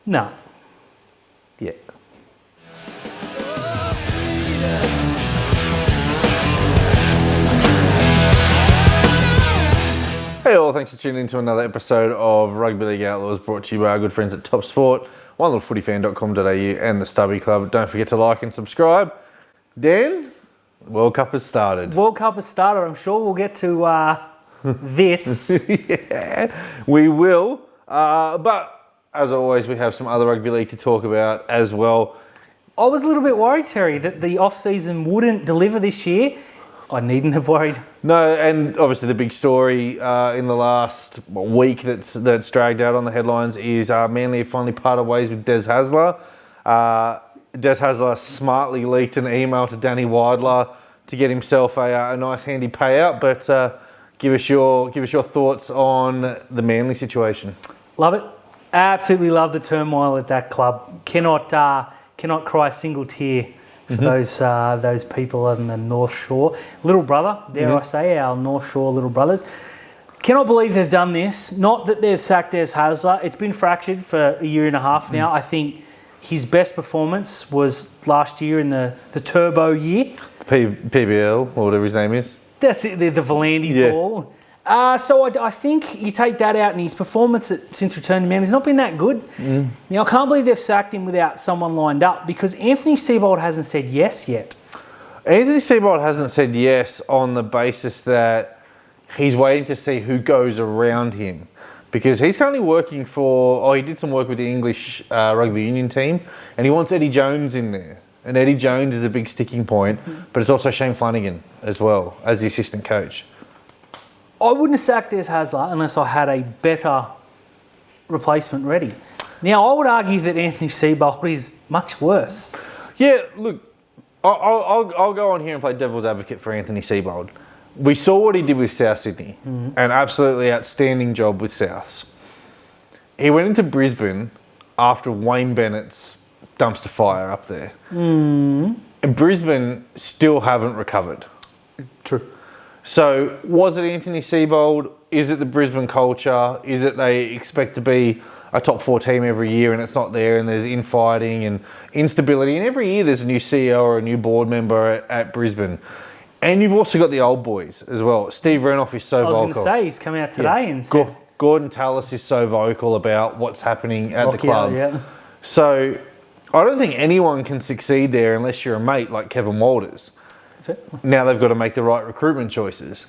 No. Yeah. Hey all, thanks for tuning in to another episode of Rugby League Outlaws, brought to you by our good friends at Top Sport, onelittlefootyfan.com.au and the Stubby Club. Don't forget to like and subscribe. Dan, World Cup has started. World Cup has started. I'm sure we'll get to this. Yeah, we will. But as always, we have some other rugby league to talk about as well. I was a little bit worried, Terry, that the off-season wouldn't deliver this year. I needn't have worried. No, and obviously the big story in the last week that's dragged out on the headlines is Manly have finally parted ways with Des Hasler. Des Hasler smartly leaked an email to Danny Weidler to get himself a nice handy payout. But give us your thoughts on the Manly situation. Love it. Absolutely love the turmoil at that club. Cannot cry a single tear for those people on the North Shore. Little brother, dare I say, our North Shore little brothers. Cannot believe they've done this. Not that they've sacked Des Hasler. It's been fractured for a year and a half now. I think his best performance was last year in the turbo year. PBL, or whatever his name is. That's it, the Volandis ball. So I think you take that out, and his performance since returning, man, has not been that good. Now, I can't believe they've sacked him without someone lined up because Anthony Seibold hasn't said yes yet. Anthony Seibold hasn't said yes on the basis that he's waiting to see who goes around him. Because he's currently working he did some work with the English rugby union team, and he wants Eddie Jones in there. And Eddie Jones is a big sticking point, but it's also Shane Flanagan as well as the assistant coach. I wouldn't have sacked Des Hasler unless I had a better replacement ready. Now, I would argue that Anthony Seibold is much worse. Yeah, look, I'll go on here and play devil's advocate for Anthony Seibold. We saw what he did with South Sydney, an absolutely outstanding job with Souths. He went into Brisbane after Wayne Bennett's dumpster fire up there. And Brisbane still haven't recovered. True. So, was it Anthony Seibold? Is it the Brisbane culture? Is it they expect to be a top 4 team every year and it's not there and there's infighting and instability? And every year there's a new CEO or a new board member at Brisbane. And you've also got the old boys as well. Steve Renouf is so vocal. I was going to say, he's come out today and said... Gordon Tallis is so vocal about what's happening at the club. Yeah. So, I don't think anyone can succeed there unless you're a mate like Kevin Walters. Now they've got to make the right recruitment choices.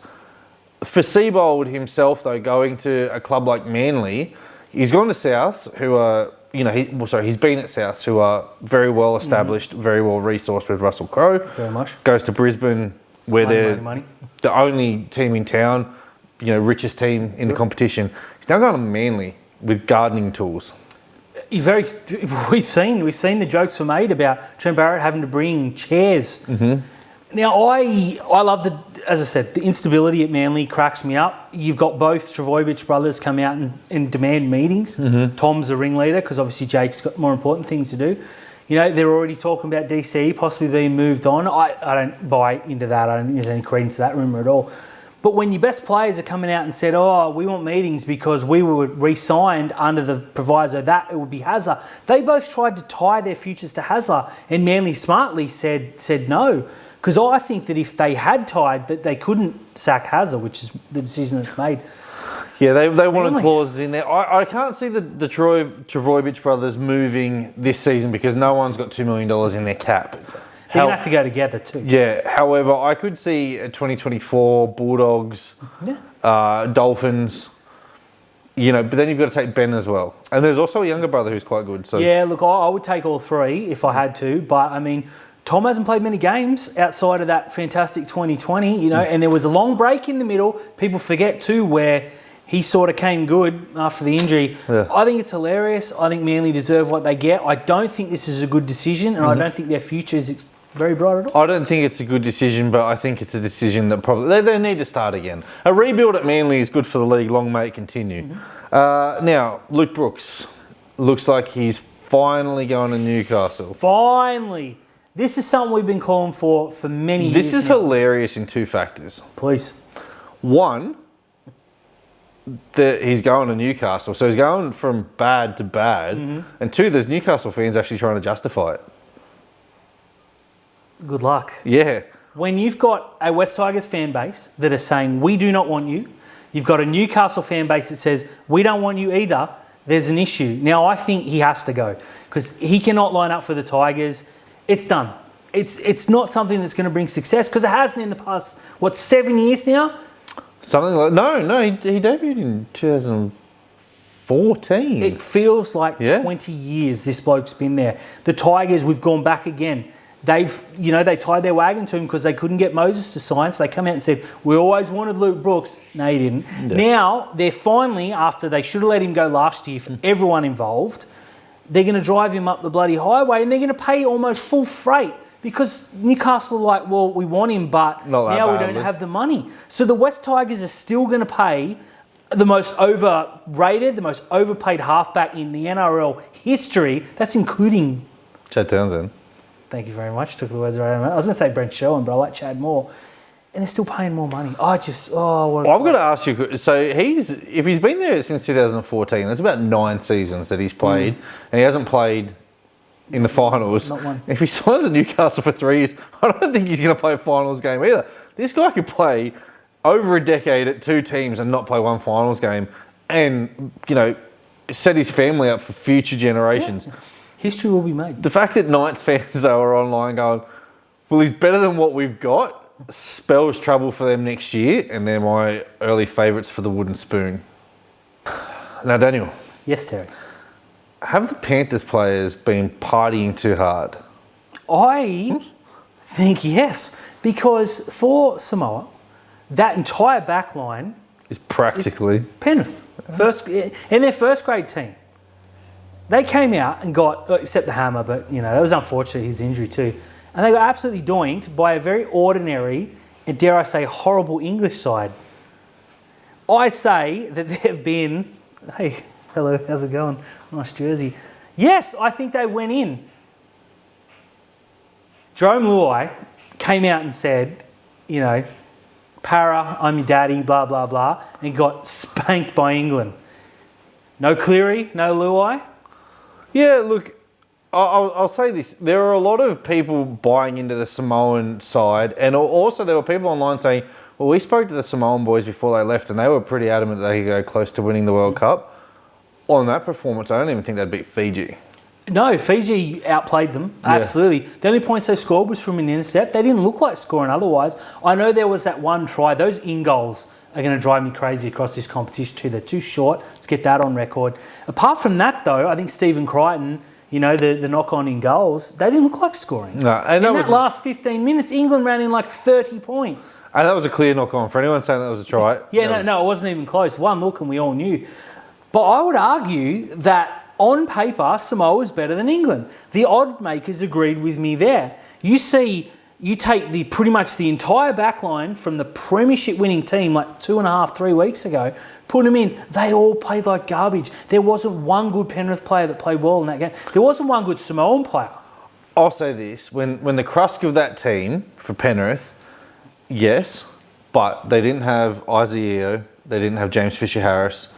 For Seibold himself, though, going to a club like Manly, he's gone to Souths, who are, he's been at Souths, who are very well established, very well resourced with Russell Crowe. Very much. Goes to Brisbane, where they're the only team in town, richest team in the competition. He's now going to Manly with gardening tools. We've seen the jokes were made about Trent Barrett having to bring chairs. Now, I love as I said, the instability at Manly cracks me up. You've got both Trbojevic brothers come out and demand meetings. Tom's the ringleader because obviously Jake's got more important things to do. They're already talking about DCE possibly being moved on. I don't buy into that. I don't think there's any credence to that rumour at all. But when your best players are coming out and said, we want meetings because we were re-signed under the proviso that it would be Hasler, they both tried to tie their futures to Hasler, and Manly smartly said no. Because I think that if they had tied, that they couldn't sack Hasler, which is the decision that's made. Yeah, they wanted clauses in there. I can't see the Trbojevic brothers moving this season because no one's got $2 million in their cap. They're going to have to go together too. Yeah, however, I could see a 2024 Bulldogs, Dolphins, but then you've got to take Ben as well. And there's also a younger brother who's quite good. So yeah, look, I would take all three if I had to, but I mean... Tom hasn't played many games outside of that fantastic 2020, and there was a long break in the middle. People forget too where he sort of came good after the injury. Yeah. I think it's hilarious. I think Manly deserve what they get. I don't think this is a good decision, and I don't think their future is very bright at all. I don't think it's a good decision, but I think it's a decision that probably... They need to start again. A rebuild at Manly is good for the league. Long may it continue. Now, Luke Brooks looks like he's finally going to Newcastle. Finally! This is something we've been calling for many years This is now. hilarious in 2 factors. Please. One, that he's going to Newcastle. So he's going from bad to bad. And two, there's Newcastle fans actually trying to justify it. Good luck. Yeah. When you've got a West Tigers fan base that are saying, we do not want you, you've got a Newcastle fan base that says, we don't want you either, there's an issue. Now, I think he has to go because he cannot line up for the Tigers. It's done. It's not something that's going to bring success because it hasn't in the past, 7 years now? Something like... No, he debuted in 2014. It feels like 20 years this bloke's been there. The Tigers, we've gone back again. They tied their wagon to him because they couldn't get Moses to sign, so they come out and said, we always wanted Luke Brooks. No, he didn't. Yeah. Now, they're finally, after they should have let him go last year for everyone involved, they're going to drive him up the bloody highway and they're going to pay almost full freight because Newcastle are like, well, we want him, but now we don't have the money. So the West Tigers are still going to pay the most overrated, the most overpaid halfback in the NRL history. That's including... Chad Townsend. Thank you very much. Took the words right out of my mouth. I was going to say Brent Sherwin, but I like Chad more. And they're still paying more money. I've got to ask you, so if he's been there since 2014, that's about 9 seasons that he's played, and he hasn't played in the finals. Not one. If he signs at Newcastle for 3 years, I don't think he's going to play a finals game either. This guy could play over a decade at 2 teams and not play one finals game and, set his family up for future generations. Yeah. History will be made. The fact that Knights fans, though, are online going, well, he's better than what we've got, spells trouble for them next year, and they're my early favourites for the wooden spoon. Now, Daniel. Yes, Terry. Have the Panthers players been partying too hard? I think yes, because for Samoa, that entire back line is practically Penrith. In their first grade team. They came out and got, except the hammer, but that was unfortunate, his injury too. And they got absolutely doinked by a very ordinary and, dare I say, horrible English side. I say that there have been, hey, hello, how's it going? Nice jersey. Yes, I think they went in. Jerome Luai came out and said, Para, I'm your daddy, blah, blah, blah, and got spanked by England. No Cleary, no Luai. Yeah, look, I'll say this. There are a lot of people buying into the Samoan side, and also there were people online saying, well, we spoke to the Samoan boys before they left, and they were pretty adamant they could go close to winning the World Cup. On that performance, I don't even think they'd beat Fiji. No, Fiji outplayed them, absolutely. The only points they scored was from an intercept. They didn't look like scoring otherwise. I know there was that one try. Those in-goals are going to drive me crazy across this competition too. They're too short. Let's get that on record. Apart from that, though, I think Stephen Crichton, the knock-on in goals, they didn't look like scoring. No, and in that last 15 minutes, England ran in like 30 points. And that was a clear knock-on. For anyone saying that was a try. No, it wasn't even close. One look and we all knew. But I would argue that on paper, Samoa is better than England. The odd makers agreed with me there. You take pretty much the entire back line from the premiership winning team like 2.5, 3 weeks ago, put them in, they all played like garbage. There wasn't one good Penrith player that played well in that game. There wasn't one good Samoan player. I'll say this, when the crust of that team for Penrith, yes, but they didn't have Isaiah, they didn't have James Fisher-Harris,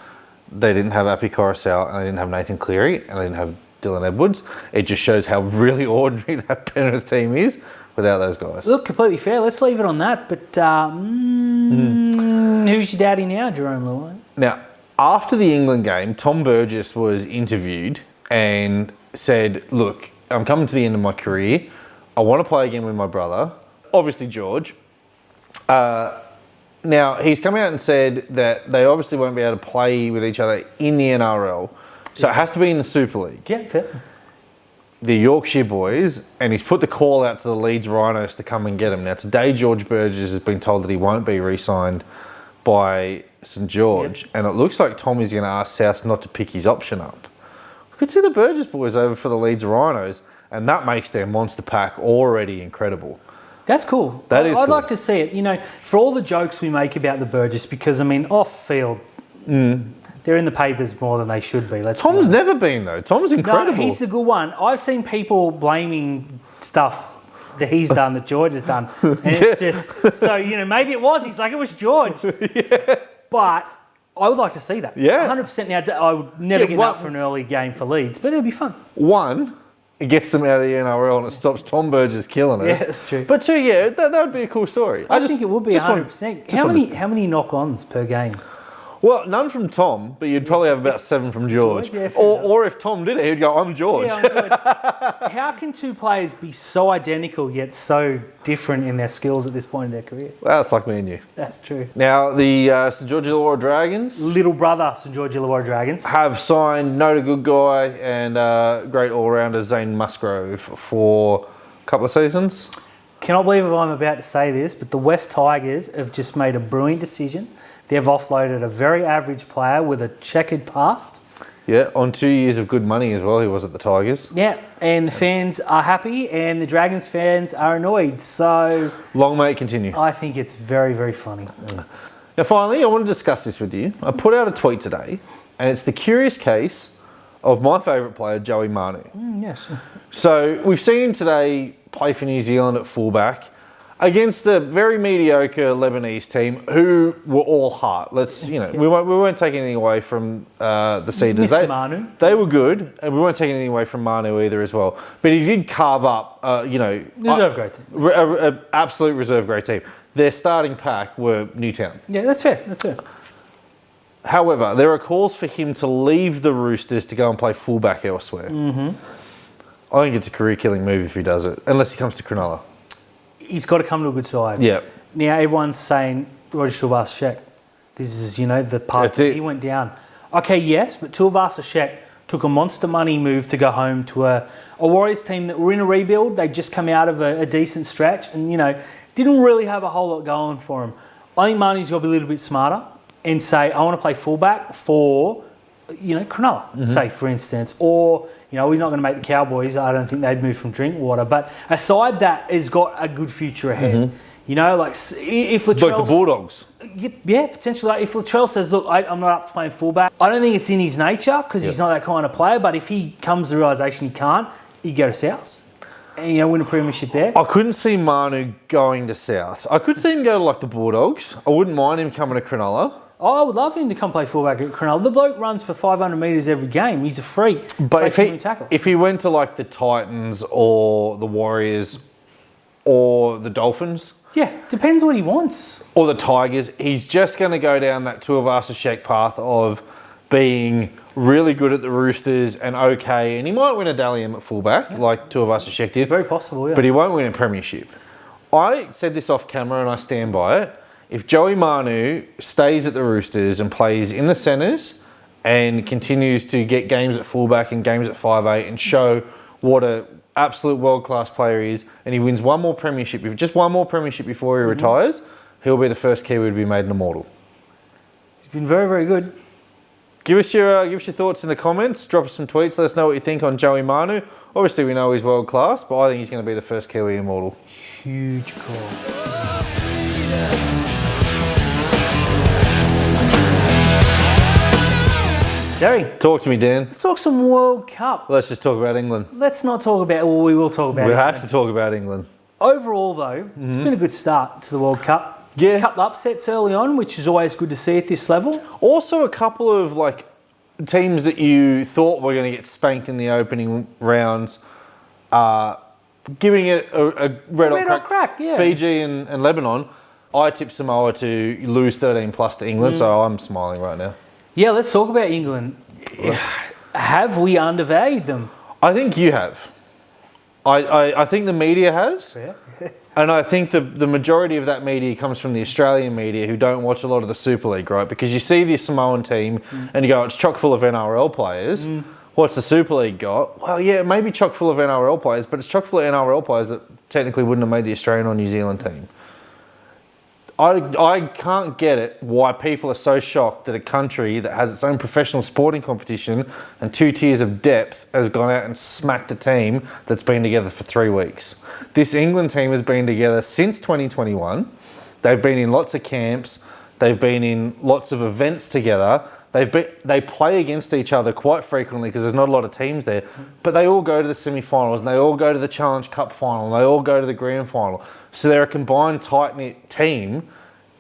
they didn't have Api Coruscant, and they didn't have Nathan Cleary, and they didn't have Dylan Edwards. It just shows how really ordinary that Penrith team is without those guys. Look, completely fair. Let's leave it on that. But who's your daddy now, Jerome Luai? Now, after the England game, Tom Burgess was interviewed and said, look, I'm coming to the end of my career. I want to play again with my brother, obviously George. Now, he's come out and said that they obviously won't be able to play with each other in the NRL. So it has to be in the Super League. Yeah, fair. The Yorkshire boys, and he's put the call out to the Leeds Rhinos to come and get him. Now, today George Burgess has been told that he won't be re-signed by St George, and it looks like Tommy's going to ask South not to pick his option up. We could see the Burgess boys over for the Leeds Rhinos, and that makes their monster pack already incredible. That's cool. I'd like to see it, for all the jokes we make about the Burgess, because, off field, they're in the papers more than they should be. Tom's never been, though. Tom's incredible. No, he's the good one. I've seen people blaming stuff that he's done, that George has done. And it's just, so, maybe it was. He's like, it was George. Yeah. But I would like to see that. Yeah. 100%. Now, I would never get well- up for an early game for Leeds, but it'd be fun. One, it gets them out of the NRL and it stops Tom Burgess killing us. Yeah, that's true. But two, yeah, that would be a cool story. I think it would be just 100%. How many knock-ons per game? Well, none from Tom, but you'd probably have about 7 from George. Yeah, fair or if Tom did it, he'd go, I'm George. Yeah, I'm good. How can two players be so identical yet so different in their skills at this point in their career? Well, it's like me and you. That's true. Now, the St George Illawarra Dragons Little brother St George Illawarra Dragons. have signed Noda Good Guy and great all-rounder Zane Musgrove for a couple of seasons. Cannot believe I'm about to say this, but the West Tigers have just made a brilliant decision. They've offloaded a very average player with a checkered past. Yeah, on 2 years of good money as well, he was at the Tigers. Yeah, and the fans are happy and the Dragons fans are annoyed. So Long may it continue. I think it's very, very funny. Now, finally, I want to discuss this with you. I put out a tweet today, and it's the curious case of my favourite player, Joey Manu. Yes. So we've seen him today play for New Zealand at fullback against a very mediocre Lebanese team who were all heart. We weren't taking anything away from the Cedars. Mr. Manu. They were good, and we weren't taking anything away from Manu either as well. But he did carve up, Reserve grade team. An absolute reserve grade team. Their starting pack were Newtown. Yeah, that's fair. That's fair. However, there are calls for him to leave the Roosters to go and play fullback elsewhere. Mm-hmm. I think it's a career-killing move if he does it, unless he comes to Cronulla. He's got to come to a good side. Yeah. Now everyone's saying Roger Tuivasa-Sheck. This is, the path That's that it. he went down. Okay, yes, but Tuivasa-Sheck took a monster money move to go home to a Warriors team that were in a rebuild. They'd just come out of a decent stretch and, didn't really have a whole lot going for him. I think Manu's got to be a little bit smarter and say, I want to play fullback for, Cronulla, say, for instance. Or, we're not going to make the Cowboys. I don't think they'd move from Drinkwater. But a side that has got a good future ahead. If Latrell... Like the Bulldogs. Yeah, potentially. Like if Latrell says, look, I'm not up to playing fullback, I don't think it's in his nature because he's not that kind of player. But if he comes to the realisation he can't, he'd go to South and, win a premiership there. I couldn't see Manu going to South. I could see him go to the Bulldogs. I wouldn't mind him coming to Cronulla. Oh, I would love him to come play fullback at Cronulla. The bloke runs for 500 metres every game. He's a freak. But if he went to the Titans or the Warriors or the Dolphins... Yeah, depends what he wants. Or the Tigers, he's just going to go down that Tuivasa-Sheck path of being really good at the Roosters and okay, and he might win a Dally M at fullback like Tuivasa-Sheck did. Very possible, yeah. But he won't win a premiership. I said this off camera and I stand by it. If Joey Manu stays at the Roosters and plays in the centres and continues to get games at fullback and games at 5'8" and show what a absolute world-class player he is, and he wins one more premiership before he retires, he'll be the first Kiwi to be made an immortal. He's been very, very good. Give us your thoughts in the comments. Drop us some tweets. Let us know what you think on Joey Manu. Obviously, we know he's world-class, but I think he's going to be the first Kiwi immortal. Huge call. Derry, Talk to me, Dan. let's talk some World Cup. Let's just talk about England. Let's not talk about... Well, we will talk about We it. have to talk about England. Overall, though, it's been a good start to the World Cup. Yeah. A couple upsets early on, which is always good to see at this level. Also, a couple of teams that you thought were going to get spanked in the opening rounds, giving it a red hot crack. Yeah. Fiji and Lebanon. I tipped Samoa to lose 13 plus to England, so I'm smiling right now. Yeah, let's talk about England. Have we undervalued them? I think you have. I think the media has. Yeah. And I think the majority of that media comes from the Australian media who don't watch a lot of the Super League, right? Because you see the Samoan team and you go, it's chock full of NRL players. What's the Super League got? Well, yeah, it may be chock full of NRL players, but it's chock full of NRL players that technically wouldn't have made the Australian or New Zealand team. I can't get it why people are so shocked that a country that has its own professional sporting competition and 2 tiers of depth has gone out and smacked a team that's been together for 3 weeks. This England team has been together since 2021. They've been in lots of camps. They've been in lots of events together. They play against each other quite frequently because there's not a lot of teams there. But they all go to the semi-finals and they all go to the Challenge Cup final and they all go to the grand final. So they're a combined tight-knit team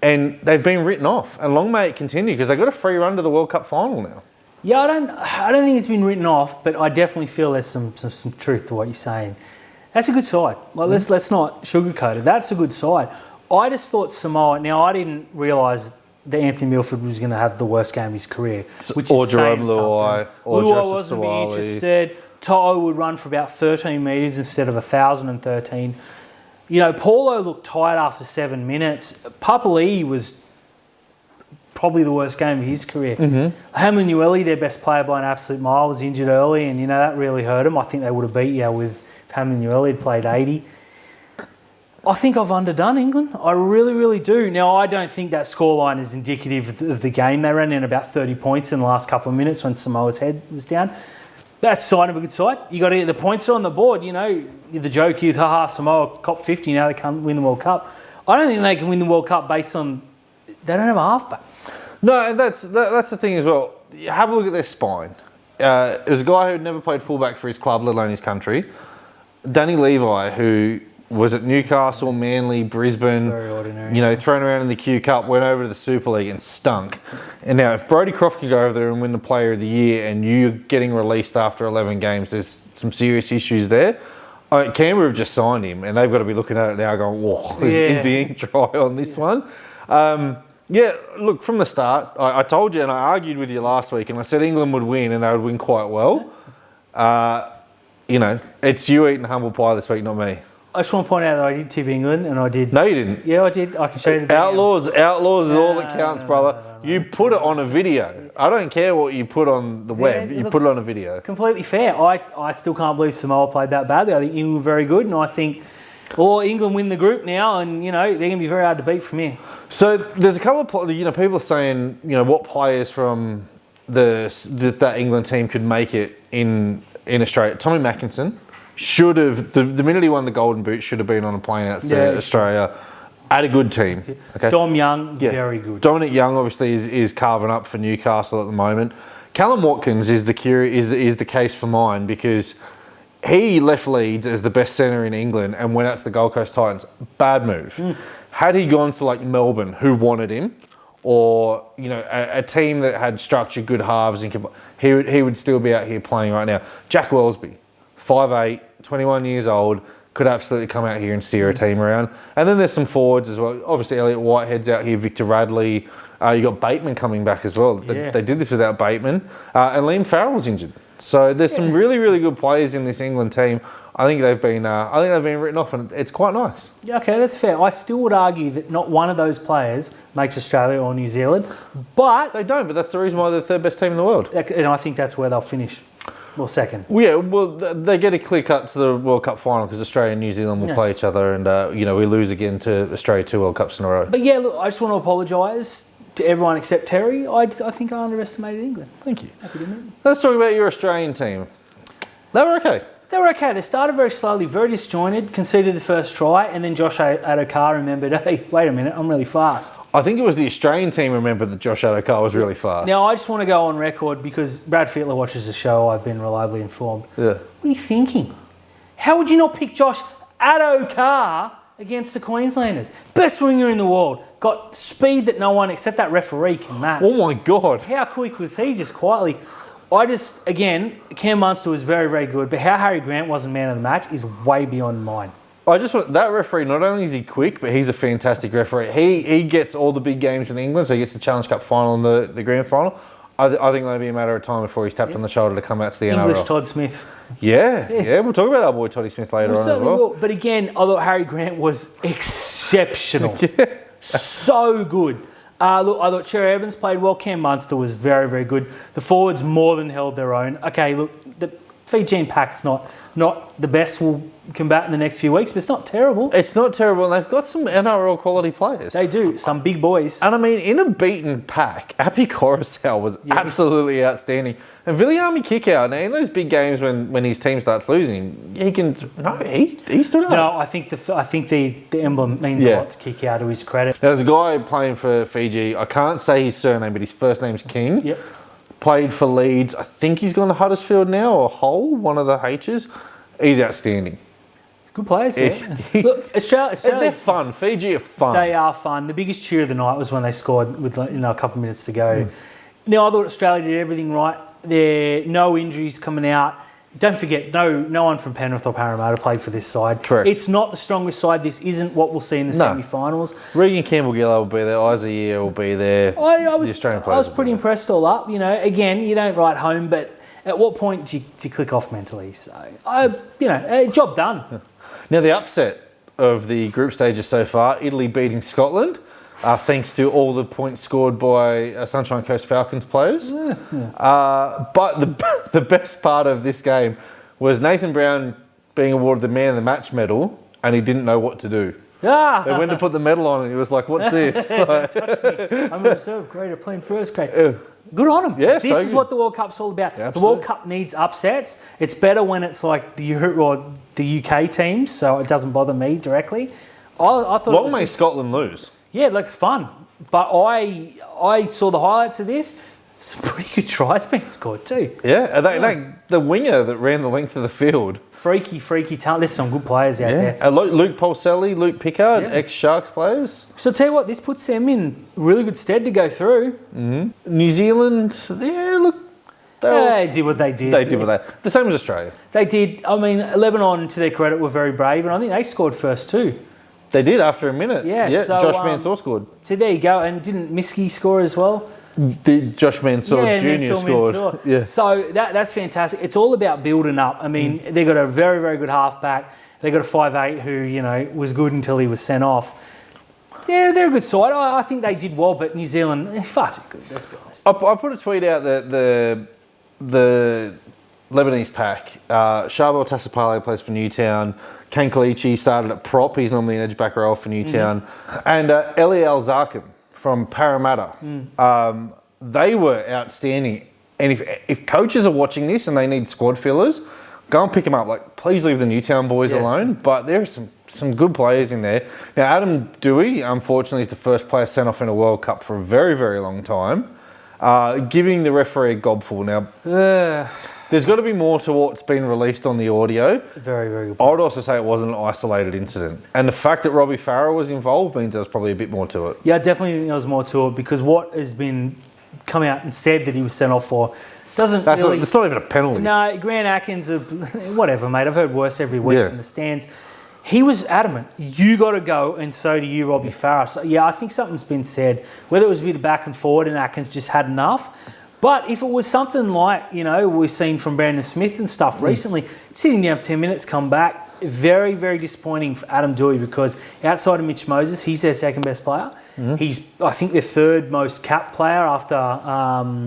and they've been written off. And long may it continue because they got a free run to the World Cup final now. Yeah, I don't think it's been written off, but I definitely feel there's some truth to what you're saying. That's a good side. Like, let's not sugarcoat it. That's a good side. I just thought Samoa. Now I didn't realise that Anthony Milford was going to have the worst game of his career, which Or is saying Jerome Luai, or Luai Joseph wasn't Sawali. interested. To'o would run for about 13 metres instead of 1,013. You know, Paulo looked tired after 7 minutes. Papali'i was probably the worst game of his career. Hamanueli, their best player by an absolute mile, was injured early, and that really hurt him. I think they would have beat you with Hamanueli had played 80. I think I've underdone England. I really, really do. Now, I don't think that scoreline is indicative of the game. They ran in about 30 points in the last couple of minutes when Samoa's head was down. That's a sign of a good side. You got to get the points on the board. The joke is, Samoa cop 50, now they can't win the World Cup. I don't think they can win the World Cup based on they don't have a halfback. No, and that's the thing as well. Have a look at their spine. It was a guy who had never played fullback for his club, let alone his country. Danny Levi, who was at Newcastle, Manly, Brisbane, Very ordinary. thrown around in the Q Cup, went over to the Super League and stunk. And now if Brodie Croft can go over there and win the Player of the Year and you're getting released after 11 games, there's some serious issues there. Canberra have just signed him and they've got to be looking at it now going, whoa, is the ink dry on this one? Look, from the start, I told you and I argued with you last week and I said England would win and they would win quite well. It's you eating humble pie this week, not me. I just want to point out that I did tip England, and I did. No, you didn't. Yeah, I did. I can show you the video. Outlaws is all that counts, brother. You put it on a video. I don't care what you put on the web. You put it on a video. Completely fair. I still can't believe Samoa played that badly. I think England were very good, and I think England win the group now, and they're going to be very hard to beat from here. So there's a couple of people saying what players from that England team could make it in Australia. Tommy Mackinson. Should have, the minute he won the Golden Boot, should have been on a plane out to Australia at a good team. Okay. Dom Young, very good. Dominic Young obviously is carving up for Newcastle at the moment. Callum Watkins is the case for mine because he left Leeds as the best centre in England and went out to the Gold Coast Titans. Bad move. Had he gone to like Melbourne, who wanted him, or a team that had structure, good halves, he would still be out here playing right now. Jack Wellsby. 5'8", 21 years old, could absolutely come out here and steer a team around. And then there's some forwards as well. Obviously, Elliot Whitehead's out here, Victor Radley. You got Bateman coming back as well. They did this without Bateman. And Liam Farrell's injured. So there's some really, really good players in this England team. I think they've been written off, and it's quite nice. Yeah, okay, that's fair. I still would argue that not one of those players makes Australia or New Zealand, but they don't. But that's the reason why they're the third best team in the world. And I think that's where they'll finish. Well, second. They get a clear cut to the World Cup final because Australia and New Zealand will play each other, and we lose again to Australia 2 World Cups in a row. But look, I just want to apologise to everyone except Terry. I think I underestimated England. Thank you. Happy to meet you. Let's talk about your Australian team. They were okay. They started very slowly, very disjointed, conceded the first try, and then Josh Adokar remembered, hey, wait a minute, I'm really fast. I think it was the Australian team remembered that Josh Adokar was really fast. Now, I just want to go on record because Brad Fittler watches the show, I've been reliably informed. Yeah. What are you thinking? How would you not pick Josh Adokar against the Queenslanders? Best winger in the world. Got speed that no one except that referee can match. Oh my God. How quick was he just quietly? Cam Munster was very, very good, but how Harry Grant wasn't man of the match is way beyond mine. That referee, not only is he quick, but he's a fantastic referee. He gets all the big games in England, so he gets the Challenge Cup final and the grand final. I think it'll be a matter of time before he's tapped on the shoulder to come out to the NRL. English Todd Smith. Yeah, we'll talk about our boy Toddy Smith later on as well. Will. But again, I thought Harry Grant was exceptional. So good. I thought Cherry Evans played well. Cam Munster was very, very good. The forwards more than held their own. Okay, look, the Fijian pack's not the best we'll combat in the next few weeks, but it's not terrible. It's not terrible, and they've got some NRL quality players. They do, some big boys. And I mean, in a beaten pack, Api Coruscant was absolutely outstanding. And Viliami Kikau, now in those big games when his team starts losing, he stood up. No, I think the emblem means a lot to Kikau, to his credit. There's a guy playing for Fiji. I can't say his surname, but his first name's King. Yep. Played for Leeds. I think he's gone to Huddersfield now, or Hull, one of the H's. He's outstanding. Good players, yeah. Look, Australia, They're fun. Fiji are fun. they are fun. The biggest cheer of the night was when they scored with a couple of minutes to go. Now, I thought Australia did everything right. There no injuries coming out. Don't forget, no one from Penrith or Parramatta played for this side. Correct. It's not the strongest side. This isn't what we'll see in the semi-finals. Regan Campbell-Gillar will be there. Isaiah will be there. I was Australian players pretty impressed all up. Again, you don't write home, but at what point do you click off mentally? So, job done. Now, the upset of the group stages so far, Italy beating Scotland, thanks to all the points scored by Sunshine Coast Falcons players. But the best part of this game was Nathan Brown being awarded the Man of the Match medal, and he didn't know what to do. They went to put the medal on, and he was like, "What's this?" I'm a reserve grader playing first grade. Good on him. Yeah, this is what the World Cup's all about. Absolutely. The World Cup needs upsets. It's better when it's like the UK teams, so it doesn't bother me directly. I thought Long may Scotland lose. Yeah, it looks fun. But I saw the highlights of this. Some pretty good tries being scored too. Yeah, the winger that ran the length of the field. Freaky talent. There's some good players out there. Luke Polselli, Luke Pickard, ex-Sharks players. So I'll tell you what, this puts them in really good stead to go through. Mm-hmm. New Zealand, they did what they did. They did what they... The same as Australia. They did. I mean, Lebanon, to their credit, were very brave, and I think they scored first too. They did after a minute. Yeah, so, Josh Mansour scored. So there you go. And didn't Miskey score as well? Josh Mansour Jr. scored. Mansour. Yeah. So that's fantastic. It's all about building up. I mean, they got a very, very good halfback. They got a 5'8" who, was good until he was sent off. Yeah, they're a good side. I think they did well, but New Zealand, far too good, let's be honest. I put a tweet out that the Lebanese pack, Charbel Tassapale plays for Newtown. Kane Kalichi started at prop. He's normally an edge back row for Newtown. And Eliel Zarkin from Parramatta. They were outstanding. And if coaches are watching this and they need squad fillers, go and pick them up. Please leave the Newtown boys alone. But there are some good players in there. Now, Adam Dewey, unfortunately, is the first player sent off in a World Cup for a very, very long time. Giving the referee a gobful. Now, there's got to be more to what's been released on the audio. Very, very good. I would also say it wasn't an isolated incident. And the fact that Robbie Farah was involved means there's probably a bit more to it. Yeah, I definitely think there was more to it because what has been come out and said that he was sent off for doesn't really... It's not even a penalty. No, Grant Atkins, whatever, mate. I've heard worse every week in the stands. He was adamant. You got to go, and so do you, Robbie Farah. So, yeah, I think something's been said. Whether it was a bit of back and forward and Atkins just had enough... But if it was something like, we've seen from Brandon Smith and stuff recently, sitting down for 10 minutes, come back, very, very disappointing for Adam Dewey because outside of Mitch Moses, he's their second best player. He's, I think, their third most capped player after...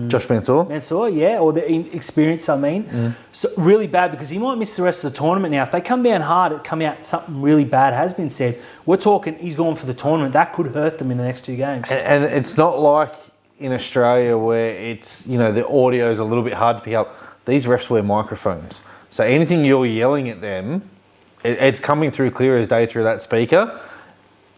Josh Mansour? Mansour, yeah, or the experience, I mean. So really bad because he might miss the rest of the tournament now. If they come down hard, it come out something really bad has been said. We're talking he's gone for the tournament. That could hurt them in the next two games. And it's not like... in Australia where it's, the audio is a little bit hard to pick up. These refs wear microphones. So anything you're yelling at them, it's coming through clear as day through that speaker.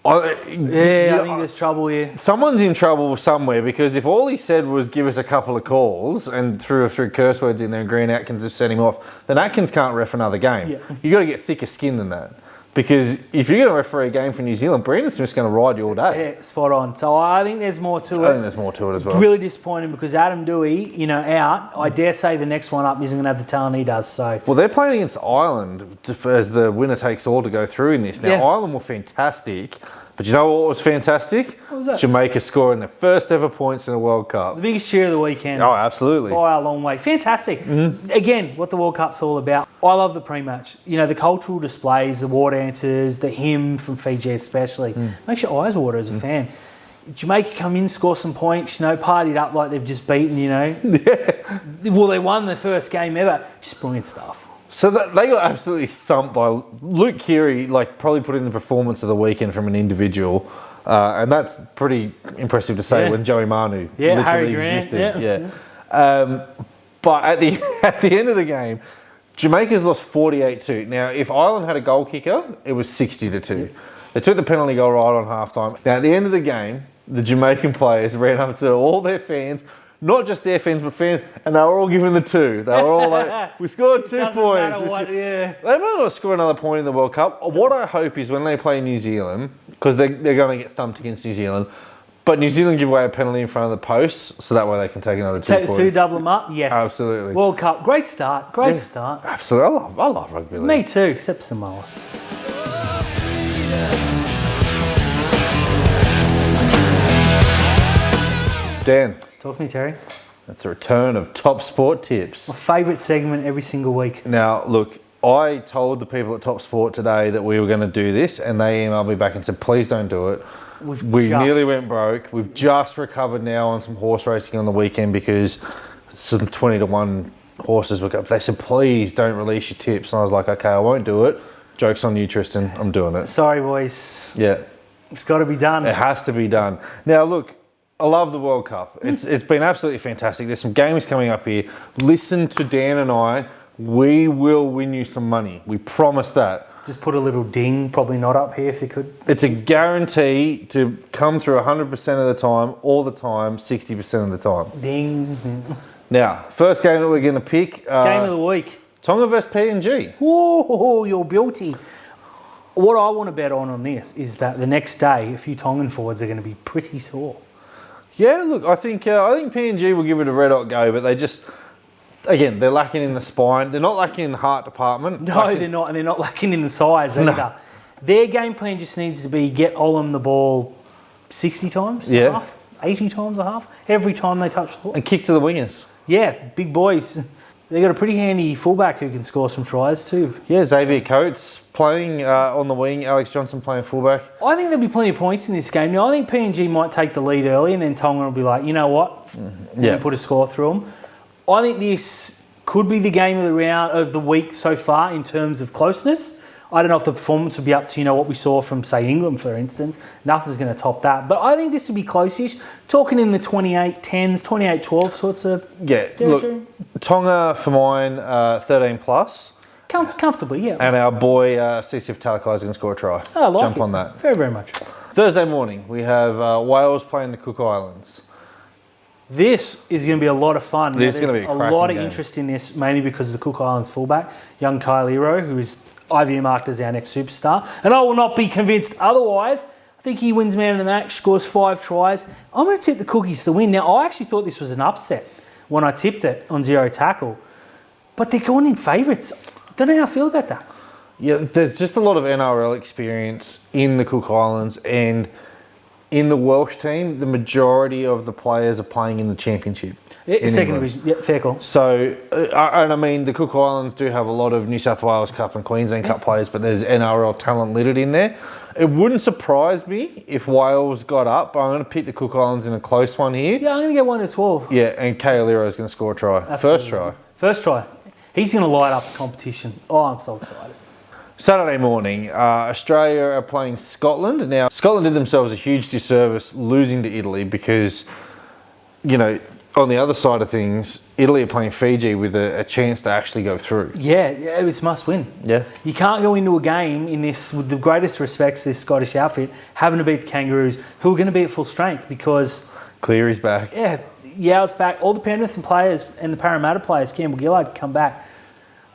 I think there's trouble here. Someone's in trouble somewhere because if all he said was give us a couple of calls and threw a few curse words in there and Grant Atkins has sent him off, then Atkins can't ref another game. Yeah. You've got to get thicker skin than that. Because if you're going to referee a game for New Zealand, Brandon Smith's going to ride you all day. Yeah, spot on. So I think there's more to it. I think there's more to it as well. Really disappointing because Adam Dewey, out. I dare say the next one up isn't going to have the talent he does. So well, they're playing against Ireland as the winner takes all to go through in this. Now, Ireland were fantastic. But you know what was fantastic? What was that? Jamaica scoring their first ever points in a World Cup. The biggest cheer of the weekend. Oh, absolutely. By a long way. Fantastic. Again, what the World Cup's all about. I love the pre-match. The cultural displays, the war dances, the hymn from Fiji especially. Makes your eyes water as a fan. Jamaica come in, score some points, partied up like they've just beaten, Yeah. Well, they won the first game ever. Just brilliant stuff. So they got absolutely thumped by Luke Keary, probably put in the performance of the weekend from an individual. And that's pretty impressive to say when Joey Manu literally existed. But at the end of the game, Jamaica's lost 48-2. Now, if Ireland had a goal kicker, it was 60-2. They took the penalty goal right on halftime. Now, at the end of the game, the Jamaican players ran up to all their fans, not just their fans, but fans, and they were all giving the 2. They were all like, we scored 2 Doesn't points. matter what, yeah. They might not score another point in the World Cup. What I hope is when they play New Zealand, because they're going to get thumped against New Zealand, but New Zealand give away a penalty in front of the posts, so that way they can take another 2 Take points. the 2, double them up, yes. Absolutely. World Cup, great start, great start. Absolutely. I love rugby league. Me too, except Samoa. Dan, Talk to me, Terry. that's a return of Top Sport Tips. My favourite segment every single week. Now, look, I told the people at Top Sport today that we were going to do this, and they emailed me back and said, please don't do it. We nearly went broke. We've just recovered now on some horse racing on the weekend because some 20-1 horses were up. They said, please don't release your tips. And I was like, okay, I won't do it. Joke's on you, Tristan. I'm doing it. Sorry, boys. Yeah. It's got to be done. It has to be done. Now, look, I love the World Cup. It's been absolutely fantastic. There's some games coming up here. Listen to Dan and I. We will win you some money. We promise that. Just put a little ding, probably not up here if you could. It's a guarantee to come through 100% of the time, all the time, 60% of the time. Ding. Now, first game that we're going to pick. Game of the week. Tonga versus PNG. Whoa, you're beauty. What I want to bet on this is that the next day, a few Tongan forwards are going to be pretty sore. Yeah, look, I think PNG will give it a red hot go, but they just, again, they're lacking in the spine. They're not lacking in the heart department. No, they're not, and they're not lacking in the size either. Their game plan just needs to be get Olam the ball 60 times a half, 80 times a half, every time they touch the ball. And kick to the wingers. Yeah, big boys. They've got a pretty handy fullback who can score some tries too. Yeah, Xavier Coates playing on the wing, Alex Johnson playing fullback. I think there'll be plenty of points in this game. Now, I think PNG might take the lead early and then Tonga will be like, you know what, and put a score through them. I think this could be the game of the round of the week so far in terms of closeness. I don't know if the performance will be up to, what we saw from, say, England, for instance. Nothing's going to top that. But I think this will be close-ish. Talking in the 28-10s, 28-12 sorts of territory. Look, Tonga, for mine, 13 plus. Comfortably, yeah. And our boy, CCF Talakai, is going to score a try. I like Jump it. on that. Very, very much. Thursday morning, we have Wales playing the Cook Islands. This is going to be a lot of fun. This is going to be a lot of game. interest in this, mainly because of the Cook Islands fullback, young Kyle Iro, who is I've earmarked as our next superstar. And I will not be convinced otherwise. I think he wins man of the match, scores 5 tries. I'm going to tip the Cookies to win. Now, I actually thought this was an upset when I tipped it on zero tackle. But they're going in favourites. Don't know how I feel about that. Yeah, there's just a lot of NRL experience in the Cook Islands, and in the Welsh team, the majority of the players are playing in the championship. Second division, yeah, fair call. So, and I mean, the Cook Islands do have a lot of New South Wales Cup and Queensland Cup players, but there's NRL talent littered in there. It wouldn't surprise me if Wales got up, but I'm going to pick the Cook Islands in a close one here. Yeah, I'm going to get 1 to 12. Yeah, and Kale Lero is going to score a try. Absolutely. First try. He's going to light up the competition. Oh, I'm so excited. Saturday morning, Australia are playing Scotland. Now, Scotland did themselves a huge disservice losing to Italy because, on the other side of things, Italy are playing Fiji with a chance to actually go through. Yeah, it's must win. Yeah. You can't go into a game in this, with the greatest respect to this Scottish outfit, having to beat the Kangaroos, who are going to be at full strength because... Cleary's back. Yeah, Yow's back. All the Penrith players and the Parramatta players, Campbell Gillard, come back.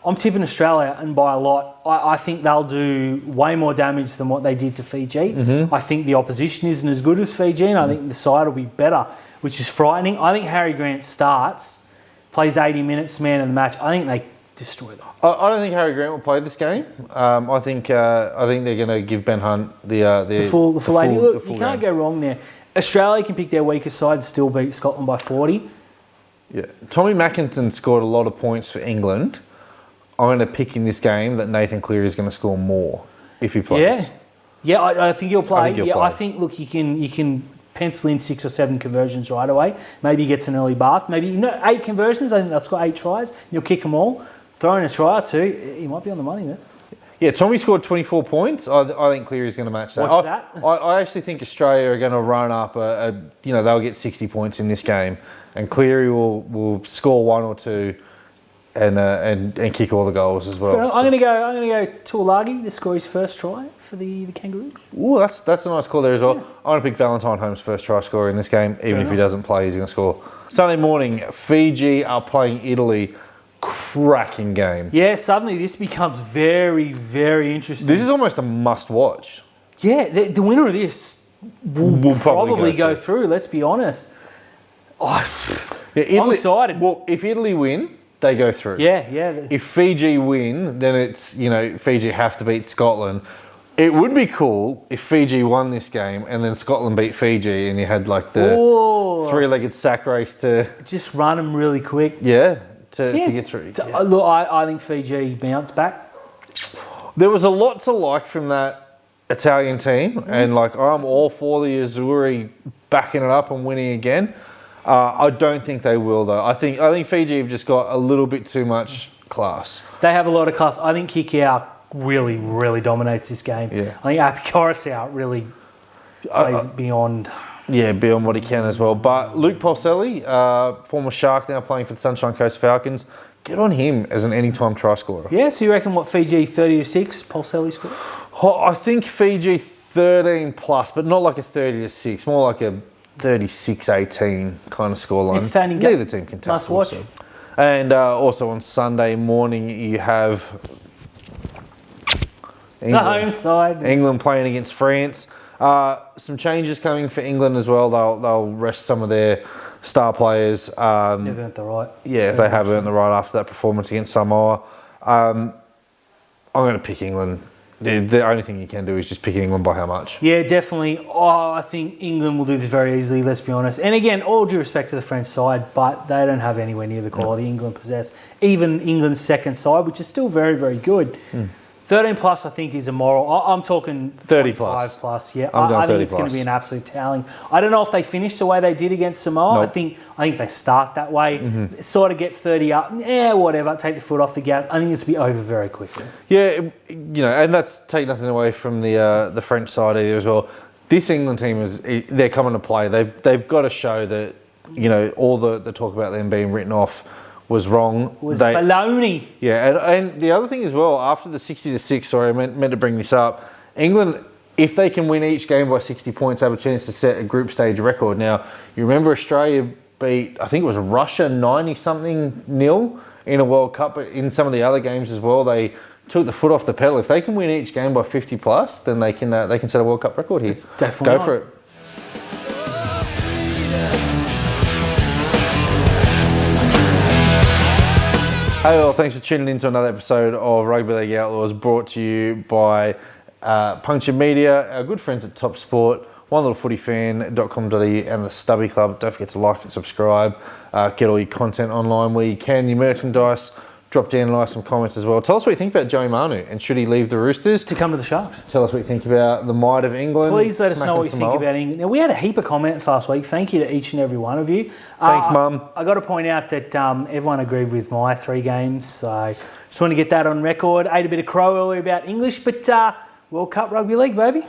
I'm tipping Australia, and by a lot. I think they'll do way more damage than what they did to Fiji. Mm-hmm. I think the opposition isn't as good as Fiji, and I think the side will be better, which is frightening. I think Harry Grant starts, plays 80 minutes, man of the match. I think they destroy them. I don't think Harry Grant will play this game. I think they're going to give Ben Hunt the full 80. Look, full you can't game. go wrong there. Australia can pick their weakest side and still beat Scotland by 40. Yeah, Tommy Mackinson scored a lot of points for England. I'm going to pick in this game that Nathan Cleary is going to score more if he plays. Yeah, I think he'll play. I think look, you can pencil in 6 or 7 conversions right away. Maybe he gets an early bath. Maybe 8 conversions. I think they'll score 8 tries. You'll kick them all. Throw in a try or 2. He might be on the money there. Yeah, Tommy scored 24 points. I think Cleary's going to match that. Watch that. I actually think Australia are going to run up they'll get 60 points in this game, and Cleary will score 1 or 2. And kick all the goals as well. I'm going to go Tuolagi to score his first try for the Kangaroos. Ooh, that's a nice call there as well. Yeah. I'm going to pick Valentine Holmes' first try scorer in this game. Even if he doesn't play, he's going to score. Sunday morning, Fiji are playing Italy. Cracking game. Yeah, suddenly this becomes very, very interesting. This is almost a must-watch. Yeah, the winner of this will probably go through. Let's be honest. Italy, I'm excited. Well, if Italy win, they go through. Yeah. If Fiji win, then it's, Fiji have to beat Scotland. It would be cool if Fiji won this game and then Scotland beat Fiji and you had like the three-legged sack race to... Just run them really quick. Yeah, to get through. Yeah. Look, I think Fiji bounce back. There was a lot to like from that Italian team, and I'm all for the Azzurri backing it up and winning again. I don't think they will though. I think Fiji have just got a little bit too much class. They have a lot of class. I think Kikau really, really dominates this game. Yeah. I think Apikorisau really plays beyond. Yeah, beyond what he can as well. But Luke Polselli, former Shark, now playing for the Sunshine Coast Falcons. Get on him as an anytime try scorer. Yeah, so you reckon Fiji 30-6, Polselli score? I think Fiji 13 plus, but not like a 30-6, more like a 36-18 kind of scoreline. It's standing game. Neither team can tackle. Must watch. So. And also on Sunday morning, you have the home side. England playing against France. Some changes coming for England as well. They'll rest some of their star players. They've earned the right. Yeah, they have earned the right after that performance against Samoa. I'm going to pick England. The only thing you can do is just pick England by how much. Yeah, definitely. I think England will do this very easily, let's be honest. And again, all due respect to the French side, but they don't have anywhere near the quality England possess. Even England's second side, which is still very, very good. 13 plus, I think, is immoral. I'm talking 30 plus. Yeah, I think it's going to be an absolute tallying. I don't know if they finish the way they did against Samoa. Nope. I think they start that way. Sort of get 30 up. Yeah, whatever. Take the foot off the gas. I think it's going to be over very quickly. Yeah, and that's take nothing away from the French side either as well. This England team they're coming to play. They've got to show that all the talk about them being written off was wrong. Was baloney. Yeah, and the other thing as well, after the 60-6, sorry, I meant to bring this up, England, if they can win each game by 60 points, have a chance to set a group stage record. Now, you remember Australia beat, I think it was Russia 90-something nil in a World Cup, but in some of the other games as well, they took the foot off the pedal. If they can win each game by 50 plus, then they can set a World Cup record here. It's definitely Go for it. Hey all, thanks for tuning in to another episode of Rugby League Outlaws, brought to you by Puncture Media, our good friends at Top Sport, onelittlefootyfan.com.au and the Stubby Club. Don't forget to like and subscribe. Get all your content online where you can, your merchandise. Drop down and like some comments as well. Tell us what you think about Joey Manu and should he leave the Roosters? To come to the Sharks. Tell us what you think about the might of England. Please let us know what you think about England. Now, we had a heap of comments last week. Thank you to each and every one of you. Thanks, Mum. I got to point out that everyone agreed with my 3 games. So just want to get that on record. Ate a bit of crow earlier about English, but World Cup Rugby League, baby.